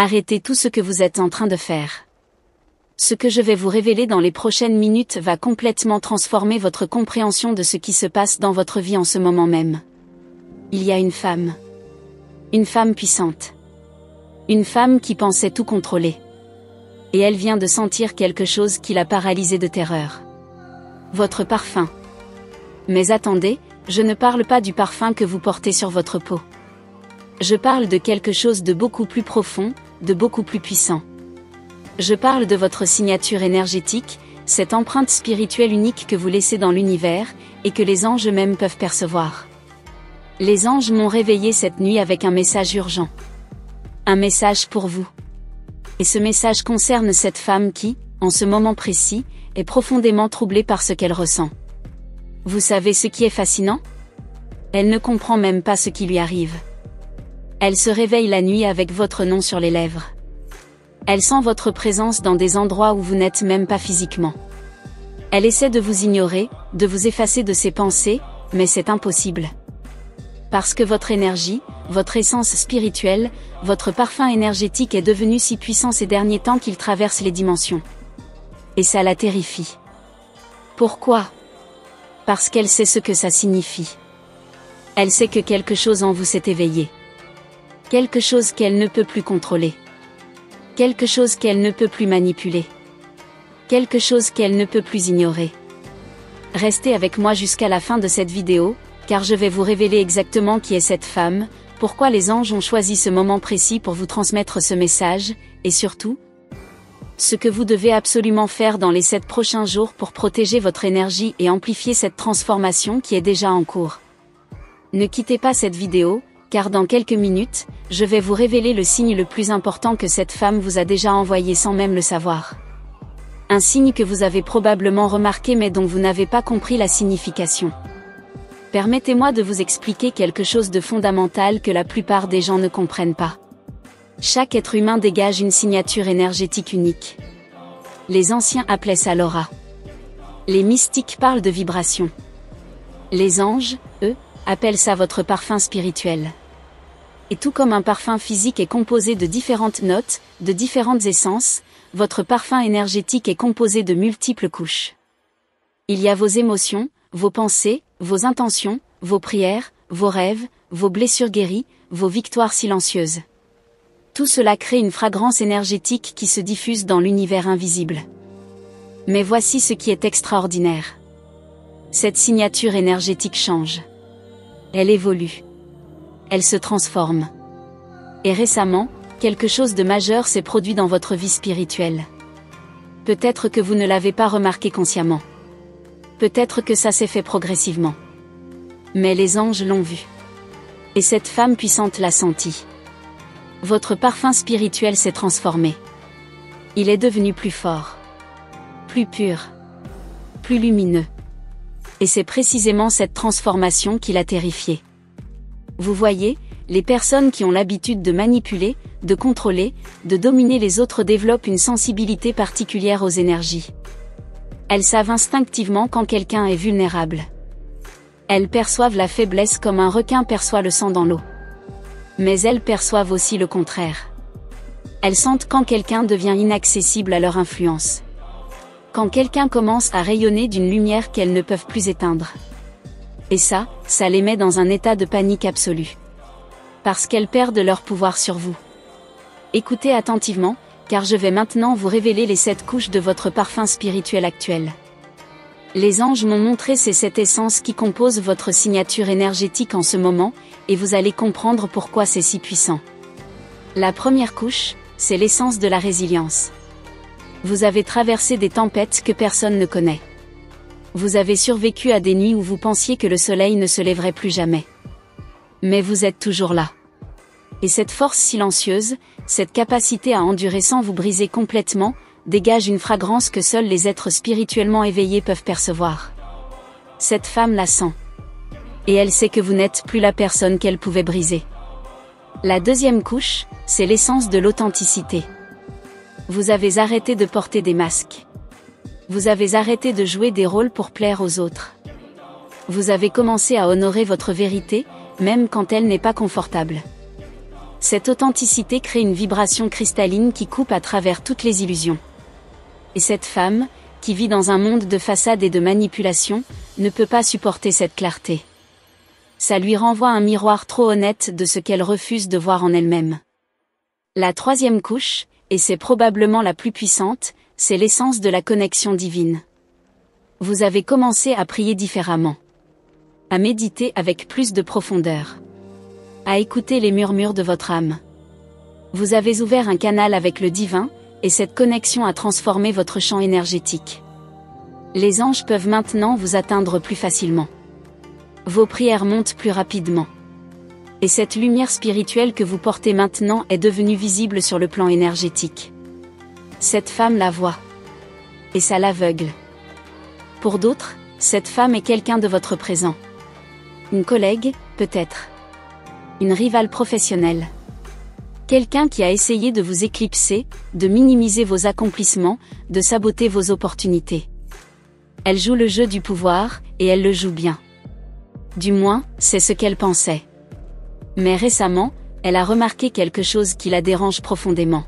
Arrêtez tout ce que vous êtes en train de faire. Ce que je vais vous révéler dans les prochaines minutes va complètement transformer votre compréhension de ce qui se passe dans votre vie en ce moment même. Il y a une femme. Une femme puissante. Une femme qui pensait tout contrôler. Et elle vient de sentir quelque chose qui l'a paralysée de terreur. Votre parfum. Mais attendez, je ne parle pas du parfum que vous portez sur votre peau. Je parle de quelque chose de beaucoup plus profond, de beaucoup plus puissant. Je parle de votre signature énergétique, cette empreinte spirituelle unique que vous laissez dans l'univers, et que les anges eux-mêmes peuvent percevoir. Les anges m'ont réveillé cette nuit avec un message urgent. Un message pour vous. Et ce message concerne cette femme qui, en ce moment précis, est profondément troublée par ce qu'elle ressent. Vous savez ce qui est fascinant? Elle ne comprend même pas ce qui lui arrive. Elle se réveille la nuit avec votre nom sur les lèvres. Elle sent votre présence dans des endroits où vous n'êtes même pas physiquement. Elle essaie de vous ignorer, de vous effacer de ses pensées, mais c'est impossible. Parce que votre énergie, votre essence spirituelle, votre parfum énergétique est devenu si puissant ces derniers temps qu'il traverse les dimensions. Et ça la terrifie. Pourquoi? Parce qu'elle sait ce que ça signifie. Elle sait que quelque chose en vous s'est éveillé. Quelque chose qu'elle ne peut plus contrôler. Quelque chose qu'elle ne peut plus manipuler. Quelque chose qu'elle ne peut plus ignorer. Restez avec moi jusqu'à la fin de cette vidéo, car je vais vous révéler exactement qui est cette femme, pourquoi les anges ont choisi ce moment précis pour vous transmettre ce message, et surtout, ce que vous devez absolument faire dans les 7 prochains jours pour protéger votre énergie et amplifier cette transformation qui est déjà en cours. Ne quittez pas cette vidéo, car dans quelques minutes, je vais vous révéler le signe le plus important que cette femme vous a déjà envoyé sans même le savoir. Un signe que vous avez probablement remarqué mais dont vous n'avez pas compris la signification. Permettez-moi de vous expliquer quelque chose de fondamental que la plupart des gens ne comprennent pas. Chaque être humain dégage une signature énergétique unique. Les anciens appelaient ça l'aura. Les mystiques parlent de vibration. Les anges, eux, appellent ça votre parfum spirituel. Et tout comme un parfum physique est composé de différentes notes, de différentes essences, votre parfum énergétique est composé de multiples couches. Il y a vos émotions, vos pensées, vos intentions, vos prières, vos rêves, vos blessures guéries, vos victoires silencieuses. Tout cela crée une fragrance énergétique qui se diffuse dans l'univers invisible. Mais voici ce qui est extraordinaire. Cette signature énergétique change. Elle évolue. Elle se transforme. Et récemment, quelque chose de majeur s'est produit dans votre vie spirituelle. Peut-être que vous ne l'avez pas remarqué consciemment. Peut-être que ça s'est fait progressivement. Mais les anges l'ont vu. Et cette femme puissante l'a senti. Votre parfum spirituel s'est transformé. Il est devenu plus fort. Plus pur. Plus lumineux. Et c'est précisément cette transformation qui l'a terrifié. Vous voyez, les personnes qui ont l'habitude de manipuler, de contrôler, de dominer les autres développent une sensibilité particulière aux énergies. Elles savent instinctivement quand quelqu'un est vulnérable. Elles perçoivent la faiblesse comme un requin perçoit le sang dans l'eau. Mais elles perçoivent aussi le contraire. Elles sentent quand quelqu'un devient inaccessible à leur influence. Quand quelqu'un commence à rayonner d'une lumière qu'elles ne peuvent plus éteindre. Et ça les met dans un état de panique absolue. Parce qu'elles perdent leur pouvoir sur vous. Écoutez attentivement, car je vais maintenant vous révéler les 7 couches de votre parfum spirituel actuel. Les anges m'ont montré ces 7 essences qui composent votre signature énergétique en ce moment, et vous allez comprendre pourquoi c'est si puissant. La première couche, c'est l'essence de la résilience. Vous avez traversé des tempêtes que personne ne connaît. Vous avez survécu à des nuits où vous pensiez que le soleil ne se lèverait plus jamais. Mais vous êtes toujours là. Et cette force silencieuse, cette capacité à endurer sans vous briser complètement, dégage une fragrance que seuls les êtres spirituellement éveillés peuvent percevoir. Cette femme la sent. Et elle sait que vous n'êtes plus la personne qu'elle pouvait briser. La deuxième couche, c'est l'essence de l'authenticité. Vous avez arrêté de porter des masques. Vous avez arrêté de jouer des rôles pour plaire aux autres. Vous avez commencé à honorer votre vérité, même quand elle n'est pas confortable. Cette authenticité crée une vibration cristalline qui coupe à travers toutes les illusions. Et cette femme, qui vit dans un monde de façade et de manipulation, ne peut pas supporter cette clarté. Ça lui renvoie un miroir trop honnête de ce qu'elle refuse de voir en elle-même. La troisième couche, et c'est probablement la plus puissante, c'est l'essence de la connexion divine. Vous avez commencé à prier différemment. À méditer avec plus de profondeur. À écouter les murmures de votre âme. Vous avez ouvert un canal avec le divin, et cette connexion a transformé votre champ énergétique. Les anges peuvent maintenant vous atteindre plus facilement. Vos prières montent plus rapidement. Et cette lumière spirituelle que vous portez maintenant est devenue visible sur le plan énergétique. Cette femme la voit. Et ça l'aveugle. Pour d'autres, cette femme est quelqu'un de votre présent. Une collègue, peut-être. Une rivale professionnelle. Quelqu'un qui a essayé de vous éclipser, de minimiser vos accomplissements, de saboter vos opportunités. Elle joue le jeu du pouvoir, et elle le joue bien. Du moins, c'est ce qu'elle pensait. Mais récemment, elle a remarqué quelque chose qui la dérange profondément.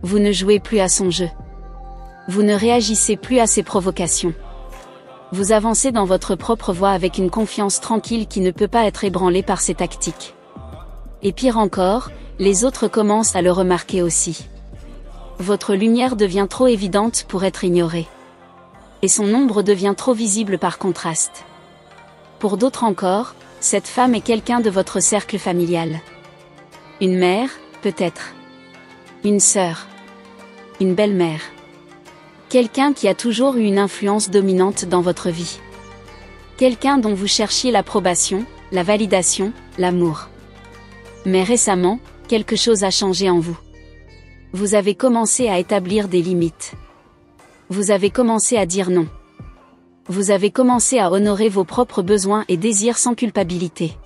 Vous ne jouez plus à son jeu. Vous ne réagissez plus à ses provocations. Vous avancez dans votre propre voie avec une confiance tranquille qui ne peut pas être ébranlée par ses tactiques. Et pire encore, les autres commencent à le remarquer aussi. Votre lumière devient trop évidente pour être ignorée. Et son ombre devient trop visible par contraste. Pour d'autres encore, cette femme est quelqu'un de votre cercle familial. Une mère, peut-être. Une sœur. Une belle-mère. Quelqu'un qui a toujours eu une influence dominante dans votre vie. Quelqu'un dont vous cherchiez l'approbation, la validation, l'amour. Mais récemment, quelque chose a changé en vous. Vous avez commencé à établir des limites. Vous avez commencé à dire non. Vous avez commencé à honorer vos propres besoins et désirs sans culpabilité.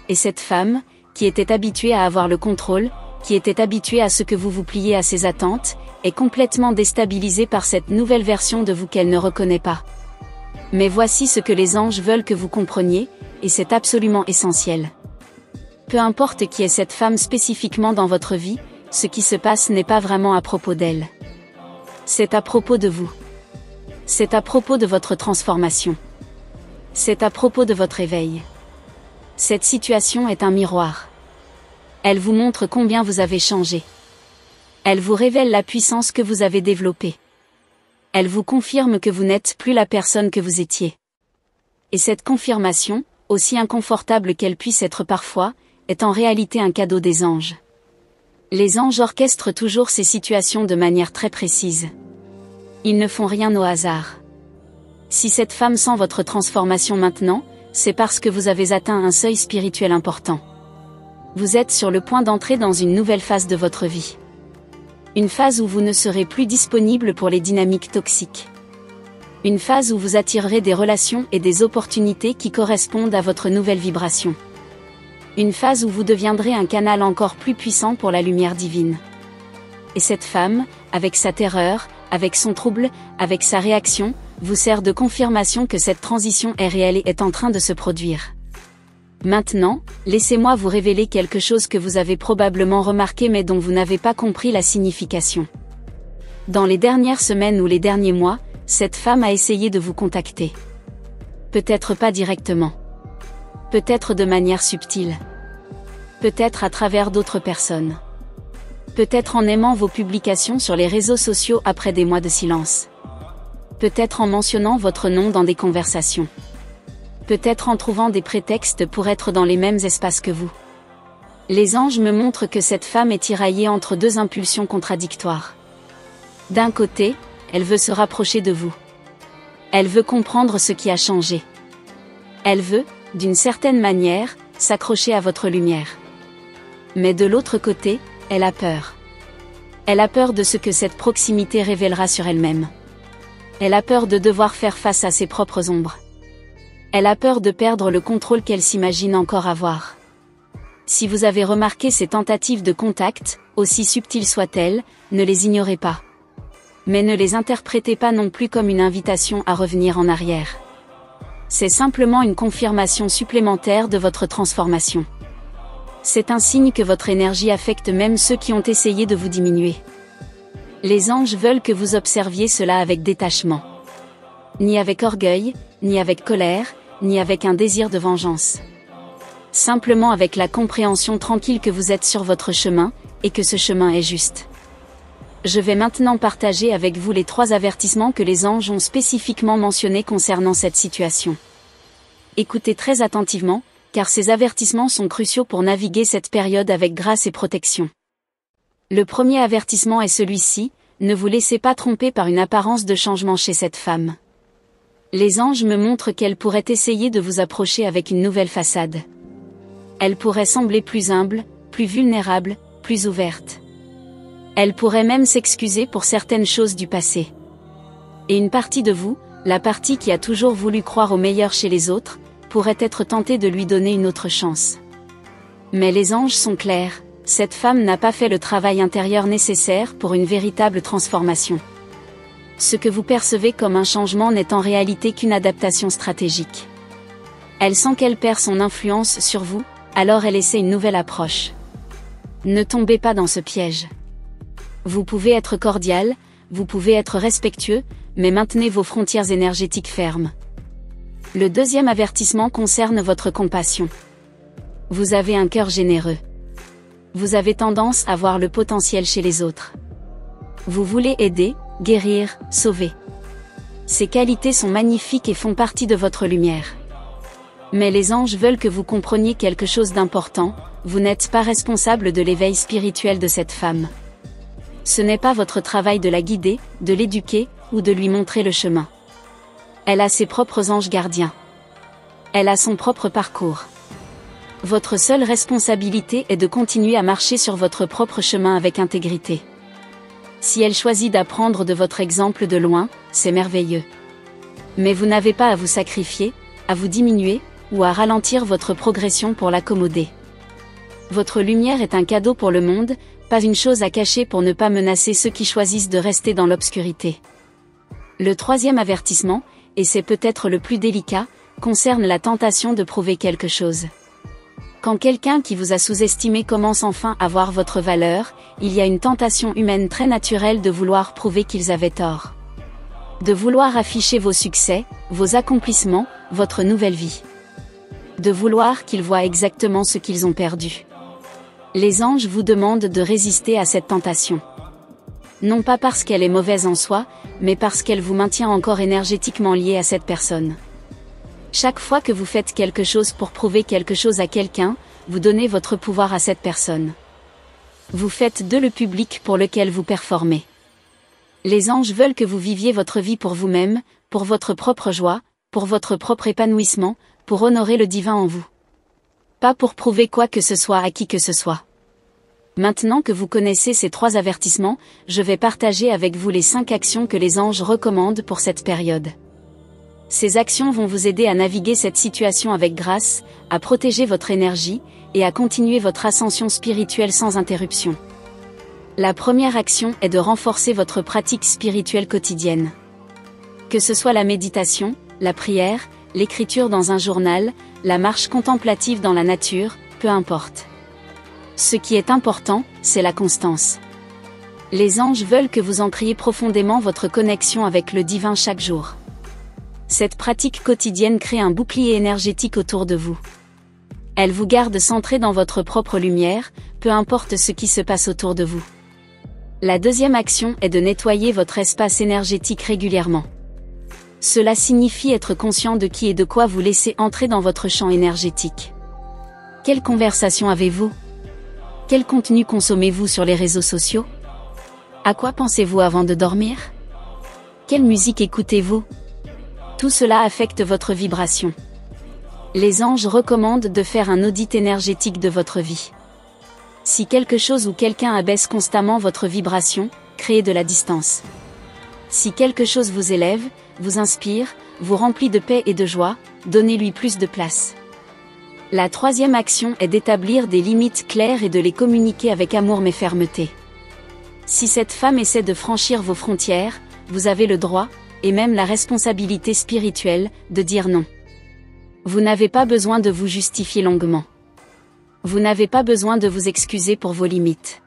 Et cette femme, qui était habituée à avoir le contrôle, qui était habituée à ce que vous vous pliez à ses attentes, est complètement déstabilisée par cette nouvelle version de vous qu'elle ne reconnaît pas. Mais voici ce que les anges veulent que vous compreniez, et c'est absolument essentiel. Peu importe qui est cette femme spécifiquement dans votre vie, ce qui se passe n'est pas vraiment à propos d'elle. C'est à propos de vous. C'est à propos de votre transformation. C'est à propos de votre éveil. Cette situation est un miroir. Elle vous montre combien vous avez changé. Elle vous révèle la puissance que vous avez développée. Elle vous confirme que vous n'êtes plus la personne que vous étiez. Et cette confirmation, aussi inconfortable qu'elle puisse être parfois, est en réalité un cadeau des anges. Les anges orchestrent toujours ces situations de manière très précise. Ils ne font rien au hasard. Si cette femme sent votre transformation maintenant, c'est parce que vous avez atteint un seuil spirituel important. Vous êtes sur le point d'entrer dans une nouvelle phase de votre vie. Une phase où vous ne serez plus disponible pour les dynamiques toxiques. Une phase où vous attirerez des relations et des opportunités qui correspondent à votre nouvelle vibration. Une phase où vous deviendrez un canal encore plus puissant pour la lumière divine. Et cette femme, avec sa terreur, avec son trouble, avec sa réaction, vous sert de confirmation que cette transition est réelle et est en train de se produire. Maintenant, laissez-moi vous révéler quelque chose que vous avez probablement remarqué mais dont vous n'avez pas compris la signification. Dans les dernières semaines ou les derniers mois, cette femme a essayé de vous contacter. Peut-être pas directement. Peut-être de manière subtile. Peut-être à travers d'autres personnes. Peut-être en aimant vos publications sur les réseaux sociaux après des mois de silence. Peut-être en mentionnant votre nom dans des conversations. Peut-être en trouvant des prétextes pour être dans les mêmes espaces que vous. Les anges me montrent que cette femme est tiraillée entre deux impulsions contradictoires. D'un côté, elle veut se rapprocher de vous. Elle veut comprendre ce qui a changé. Elle veut, d'une certaine manière, s'accrocher à votre lumière. Mais de l'autre côté, elle a peur. Elle a peur de ce que cette proximité révélera sur elle-même. Elle a peur de devoir faire face à ses propres ombres. Elle a peur de perdre le contrôle qu'elle s'imagine encore avoir. Si vous avez remarqué ces tentatives de contact, aussi subtiles soient-elles, ne les ignorez pas. Mais ne les interprétez pas non plus comme une invitation à revenir en arrière. C'est simplement une confirmation supplémentaire de votre transformation. C'est un signe que votre énergie affecte même ceux qui ont essayé de vous diminuer. Les anges veulent que vous observiez cela avec détachement. Ni avec orgueil, ni avec colère, ni avec un désir de vengeance. Simplement avec la compréhension tranquille que vous êtes sur votre chemin, et que ce chemin est juste. Je vais maintenant partager avec vous les 3 avertissements que les anges ont spécifiquement mentionnés concernant cette situation. Écoutez très attentivement, car ces avertissements sont cruciaux pour naviguer cette période avec grâce et protection. Le premier avertissement est celui-ci, ne vous laissez pas tromper par une apparence de changement chez cette femme. Les anges me montrent qu'elle pourrait essayer de vous approcher avec une nouvelle façade. Elle pourrait sembler plus humble, plus vulnérable, plus ouverte. Elle pourrait même s'excuser pour certaines choses du passé. Et une partie de vous, la partie qui a toujours voulu croire au meilleur chez les autres, pourrait être tentée de lui donner une autre chance. Mais les anges sont clairs, cette femme n'a pas fait le travail intérieur nécessaire pour une véritable transformation. Ce que vous percevez comme un changement n'est en réalité qu'une adaptation stratégique. Elle sent qu'elle perd son influence sur vous, alors elle essaie une nouvelle approche. Ne tombez pas dans ce piège. Vous pouvez être cordial, vous pouvez être respectueux, mais maintenez vos frontières énergétiques fermes. Le deuxième avertissement concerne votre compassion. Vous avez un cœur généreux. Vous avez tendance à voir le potentiel chez les autres. Vous voulez aider, guérir, sauver. Ces qualités sont magnifiques et font partie de votre lumière. Mais les anges veulent que vous compreniez quelque chose d'important, vous n'êtes pas responsable de l'éveil spirituel de cette femme. Ce n'est pas votre travail de la guider, de l'éduquer, ou de lui montrer le chemin. Elle a ses propres anges gardiens. Elle a son propre parcours. Votre seule responsabilité est de continuer à marcher sur votre propre chemin avec intégrité. Si elle choisit d'apprendre de votre exemple de loin, c'est merveilleux. Mais vous n'avez pas à vous sacrifier, à vous diminuer, ou à ralentir votre progression pour l'accommoder. Votre lumière est un cadeau pour le monde, pas une chose à cacher pour ne pas menacer ceux qui choisissent de rester dans l'obscurité. Le troisième avertissement, et c'est peut-être le plus délicat, concerne la tentation de prouver quelque chose. Quand quelqu'un qui vous a sous-estimé commence enfin à voir votre valeur, il y a une tentation humaine très naturelle de vouloir prouver qu'ils avaient tort. De vouloir afficher vos succès, vos accomplissements, votre nouvelle vie. De vouloir qu'ils voient exactement ce qu'ils ont perdu. Les anges vous demandent de résister à cette tentation. Non pas parce qu'elle est mauvaise en soi, mais parce qu'elle vous maintient encore énergétiquement lié à cette personne. Chaque fois que vous faites quelque chose pour prouver quelque chose à quelqu'un, vous donnez votre pouvoir à cette personne. Vous faites d'eux le public pour lequel vous performez. Les anges veulent que vous viviez votre vie pour vous-même, pour votre propre joie, pour votre propre épanouissement, pour honorer le divin en vous. Pas pour prouver quoi que ce soit à qui que ce soit. Maintenant que vous connaissez ces 3 avertissements, je vais partager avec vous les 5 actions que les anges recommandent pour cette période. Ces actions vont vous aider à naviguer cette situation avec grâce, à protéger votre énergie, et à continuer votre ascension spirituelle sans interruption. La première action est de renforcer votre pratique spirituelle quotidienne. Que ce soit la méditation, la prière, l'écriture dans un journal, la marche contemplative dans la nature, peu importe. Ce qui est important, c'est la constance. Les anges veulent que vous ancriez profondément votre connexion avec le divin chaque jour. Cette pratique quotidienne crée un bouclier énergétique autour de vous. Elle vous garde centré dans votre propre lumière, peu importe ce qui se passe autour de vous. La deuxième action est de nettoyer votre espace énergétique régulièrement. Cela signifie être conscient de qui et de quoi vous laissez entrer dans votre champ énergétique. Quelle conversation avez-vous ? Quel contenu consommez-vous sur les réseaux sociaux ? À quoi pensez-vous avant de dormir ? Quelle musique écoutez-vous ? Tout cela affecte votre vibration. Les anges recommandent de faire un audit énergétique de votre vie. Si quelque chose ou quelqu'un abaisse constamment votre vibration, créez de la distance. Si quelque chose vous élève, vous inspire, vous remplit de paix et de joie, donnez-lui plus de place. La troisième action est d'établir des limites claires et de les communiquer avec amour mais fermeté. Si cette femme essaie de franchir vos frontières, vous avez le droit, et même la responsabilité spirituelle, de dire non. Vous n'avez pas besoin de vous justifier longuement. Vous n'avez pas besoin de vous excuser pour vos limites.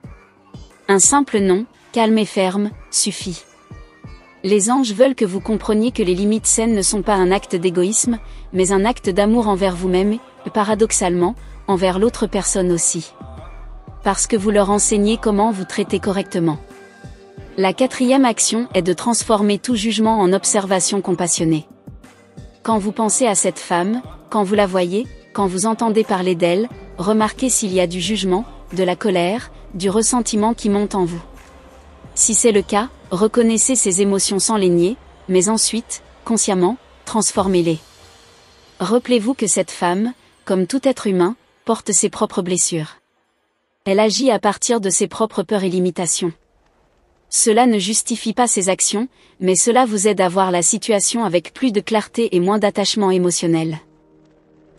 Un simple non, calme et ferme, suffit. Les anges veulent que vous compreniez que les limites saines ne sont pas un acte d'égoïsme, mais un acte d'amour envers vous-même et, paradoxalement, envers l'autre personne aussi. Parce que vous leur enseignez comment vous traiter correctement. La 4e action est de transformer tout jugement en observation compassionnée. Quand vous pensez à cette femme, quand vous la voyez, quand vous entendez parler d'elle, remarquez s'il y a du jugement, de la colère, du ressentiment qui monte en vous. Si c'est le cas, reconnaissez ces émotions sans les nier, mais ensuite, consciemment, transformez-les. Rappelez-vous que cette femme, comme tout être humain, porte ses propres blessures. Elle agit à partir de ses propres peurs et limitations. Cela ne justifie pas ses actions, mais cela vous aide à voir la situation avec plus de clarté et moins d'attachement émotionnel.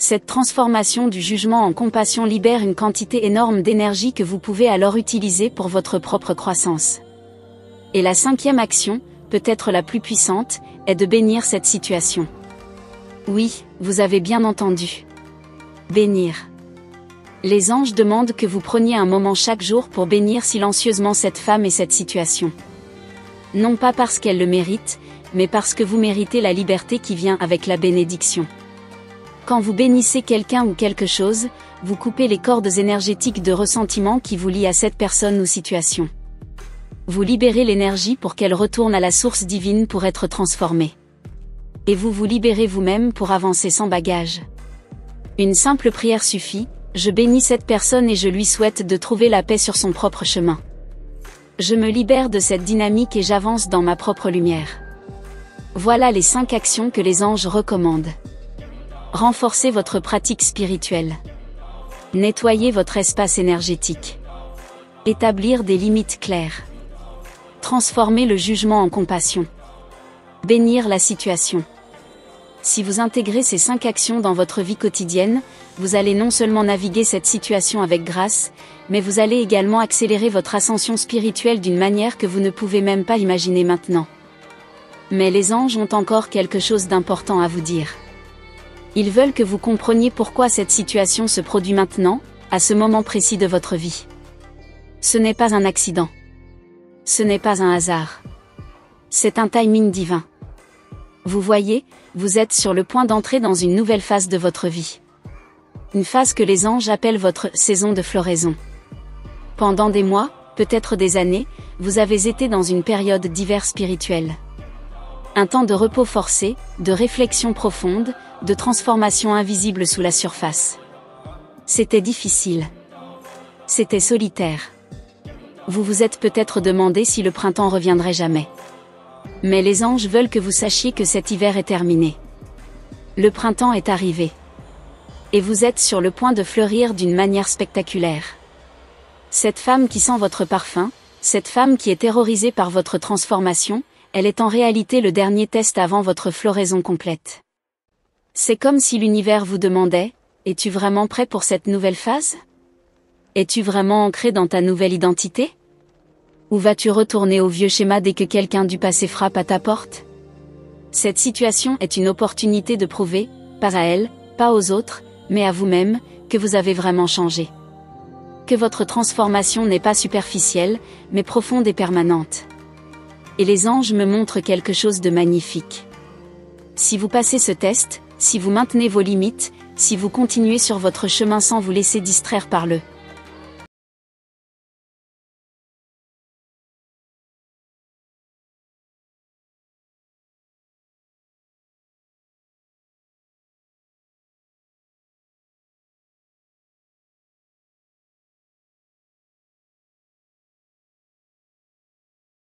Cette transformation du jugement en compassion libère une quantité énorme d'énergie que vous pouvez alors utiliser pour votre propre croissance. Et la 5e action, peut-être la plus puissante, est de bénir cette situation. Oui, vous avez bien entendu. Bénir. Les anges demandent que vous preniez un moment chaque jour pour bénir silencieusement cette femme et cette situation. Non pas parce qu'elle le mérite, mais parce que vous méritez la liberté qui vient avec la bénédiction. Quand vous bénissez quelqu'un ou quelque chose, vous coupez les cordes énergétiques de ressentiment qui vous lient à cette personne ou situation. Vous libérez l'énergie pour qu'elle retourne à la source divine pour être transformée. Et vous vous libérez vous-même pour avancer sans bagage. Une simple prière suffit. Je bénis cette personne et je lui souhaite de trouver la paix sur son propre chemin. Je me libère de cette dynamique et j'avance dans ma propre lumière. Voilà les 5 actions que les anges recommandent. Renforcez votre pratique spirituelle. Nettoyez votre espace énergétique. Établir des limites claires. Transformer le jugement en compassion. Bénir la situation. Si vous intégrez ces 5 actions dans votre vie quotidienne, vous allez non seulement naviguer cette situation avec grâce, mais vous allez également accélérer votre ascension spirituelle d'une manière que vous ne pouvez même pas imaginer maintenant. Mais les anges ont encore quelque chose d'important à vous dire. Ils veulent que vous compreniez pourquoi cette situation se produit maintenant, à ce moment précis de votre vie. Ce n'est pas un accident. Ce n'est pas un hasard. C'est un timing divin. Vous voyez, vous êtes sur le point d'entrer dans une nouvelle phase de votre vie. Une phase que les anges appellent votre saison de floraison. Pendant des mois, peut-être des années, vous avez été dans une période d'hiver spirituel. Un temps de repos forcé, de réflexion profonde, de transformation invisible sous la surface. C'était difficile. C'était solitaire. Vous vous êtes peut-être demandé si le printemps reviendrait jamais. Mais les anges veulent que vous sachiez que cet hiver est terminé. Le printemps est arrivé. Et vous êtes sur le point de fleurir d'une manière spectaculaire. Cette femme qui sent votre parfum, cette femme qui est terrorisée par votre transformation, elle est en réalité le dernier test avant votre floraison complète. C'est comme si l'univers vous demandait, es-tu vraiment prêt pour cette nouvelle phase? Es-tu vraiment ancré dans ta nouvelle identité? Ou vas-tu retourner au vieux schéma dès que quelqu'un du passé frappe à ta porte? Cette situation est une opportunité de prouver, pas à elle, pas aux autres, mais à vous-même, que vous avez vraiment changé. Que votre transformation n'est pas superficielle, mais profonde et permanente. Et les anges me montrent quelque chose de magnifique. Si vous passez ce test, si vous maintenez vos limites, si vous continuez sur votre chemin sans vous laisser distraire par le